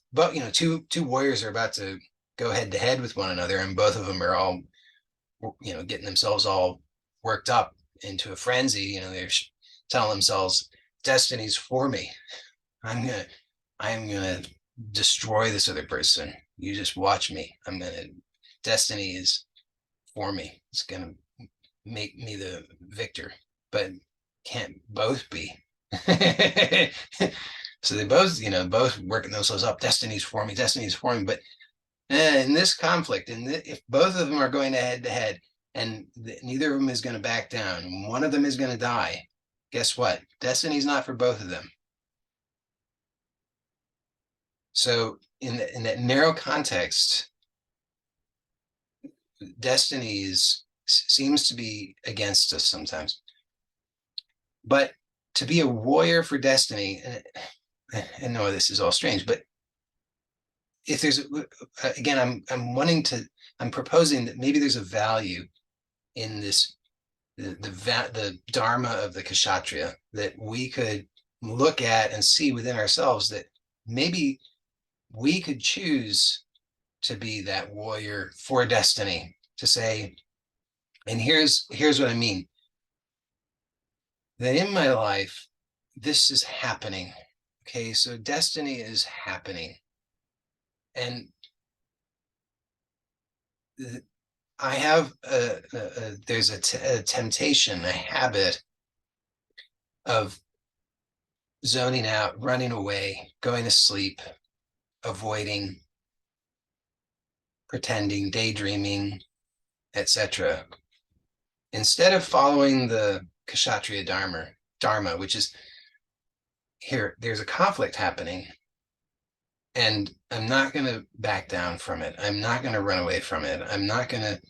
two warriors are about to go head to head with one another, and both of them are all, getting themselves all worked up into a frenzy. They're telling themselves, destiny's for me. I'm gonna destroy this other person. You just watch me. Destiny is for me. It's gonna make me the victor, but can't both be. So they both working themselves up. Destiny's for me. Destiny's for me. But in this conflict, if both of them are going head to head, and neither of them is going to back down, one of them is going to die. Guess what? Destiny's not for both of them. So in that narrow context, destiny seems to be against us sometimes. But to be a warrior for destiny, and no, this is all strange, but if there's again, I'm proposing that maybe there's a value in this, the Dharma of the Kshatriya, that we could look at and see within ourselves that maybe we could choose to be that warrior for destiny, to say, and here's what I mean, that in my life, this is happening. Okay, so destiny is happening. And I have there's a temptation, a habit of zoning out, running away, going to sleep, avoiding, pretending, daydreaming, etc. Instead of following the Kshatriya Dharma, which is here, there's a conflict happening, and I'm not going to back down from it. I'm not going to run away from it. I'm not going to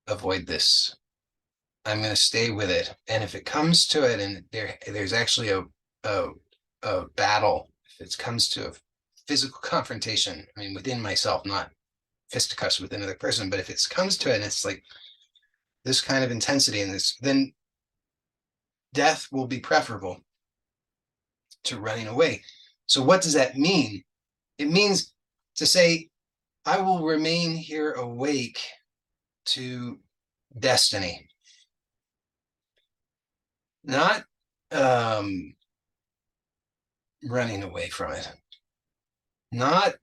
avoid this. I'm going to stay with it. And if it comes to it, and there's actually a battle, if it comes to a physical confrontation, I mean, within myself, not fisticuffs with another person, but if it comes to it and it's like this kind of intensity in this, then death will be preferable to running away. So what does that mean? It means to say, I will remain here awake to destiny, not running away from it, not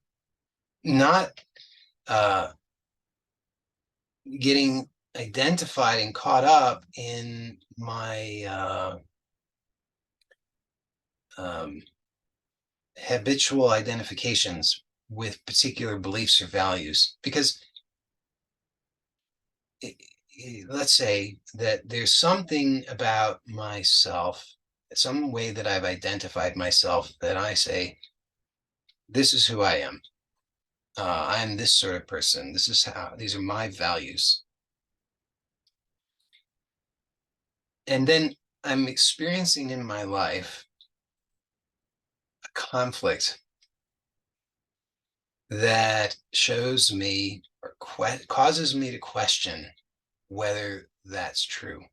getting identified and caught up in my habitual identifications with particular beliefs or values. Because let's say that there's something about myself, some way that I've identified myself, that I say, this is who I am. I'm this sort of person. These are my values. And then I'm experiencing in my life a conflict that shows me or causes me to question whether that's true.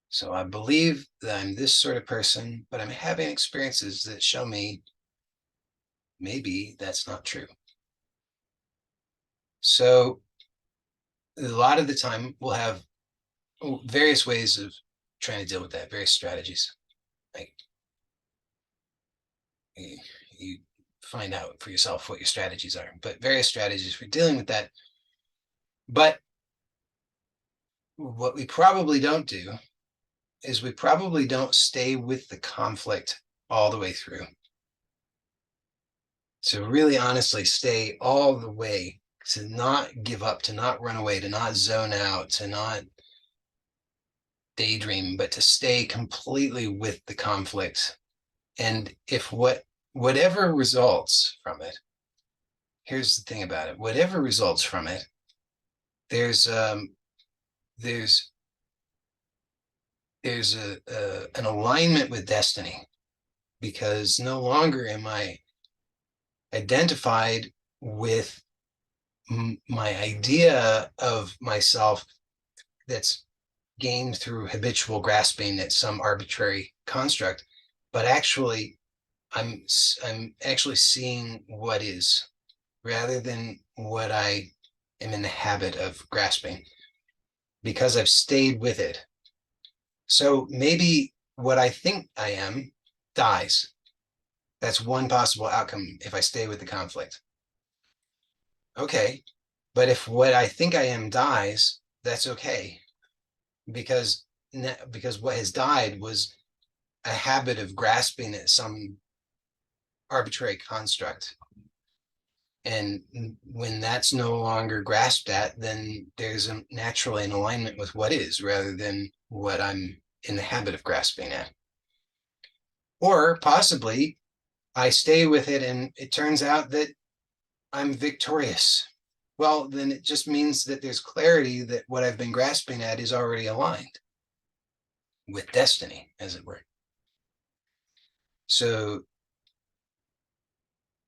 So I believe that I'm this sort of person, but I'm having experiences that show me maybe that's not true. So a lot of the time we'll have various ways of trying to deal with that, various strategies. Like you find out for yourself what your strategies are, but various strategies for dealing with that. But what we probably don't do is we probably don't stay with the conflict all the way through. To really honestly stay all the way to not give up, to not run away, to not zone out, to not daydream, but to stay completely with the conflict. And if whatever results from it, here's the thing about it, whatever results from it, there's there's an alignment with destiny, because no longer am I identified with my idea of myself that's gained through habitual grasping at some arbitrary construct, but actually I'm actually seeing what is, rather than what I am in the habit of grasping, because I've stayed with it. So maybe what I think I am dies. That's one possible outcome if I stay with the conflict. Okay, but if what I think I am dies, that's okay, because what has died was a habit of grasping at some arbitrary construct. And when that's no longer grasped at, then there's naturally an alignment with what is, rather than what I'm in the habit of grasping at. Or possibly I stay with it and it turns out that I'm victorious. Well, then it just means that there's clarity that what I've been grasping at is already aligned with destiny, as it were. So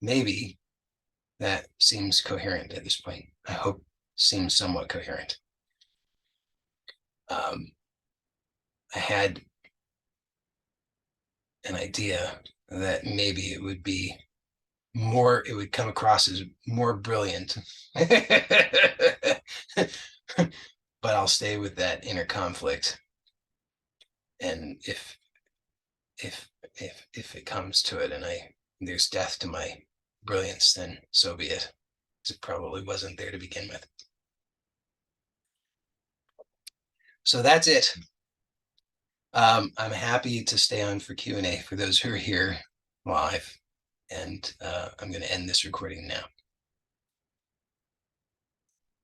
maybe that seems coherent at this point. I hope seems somewhat coherent. I had an idea that maybe it would be more, it would come across as more brilliant. But I'll stay with that inner conflict. And if it comes to it and there's death to my brilliance, then so be it. It probably wasn't there to begin with. So that's it. I'm happy to stay on for Q&A for those who are here live, and I'm going to end this recording now.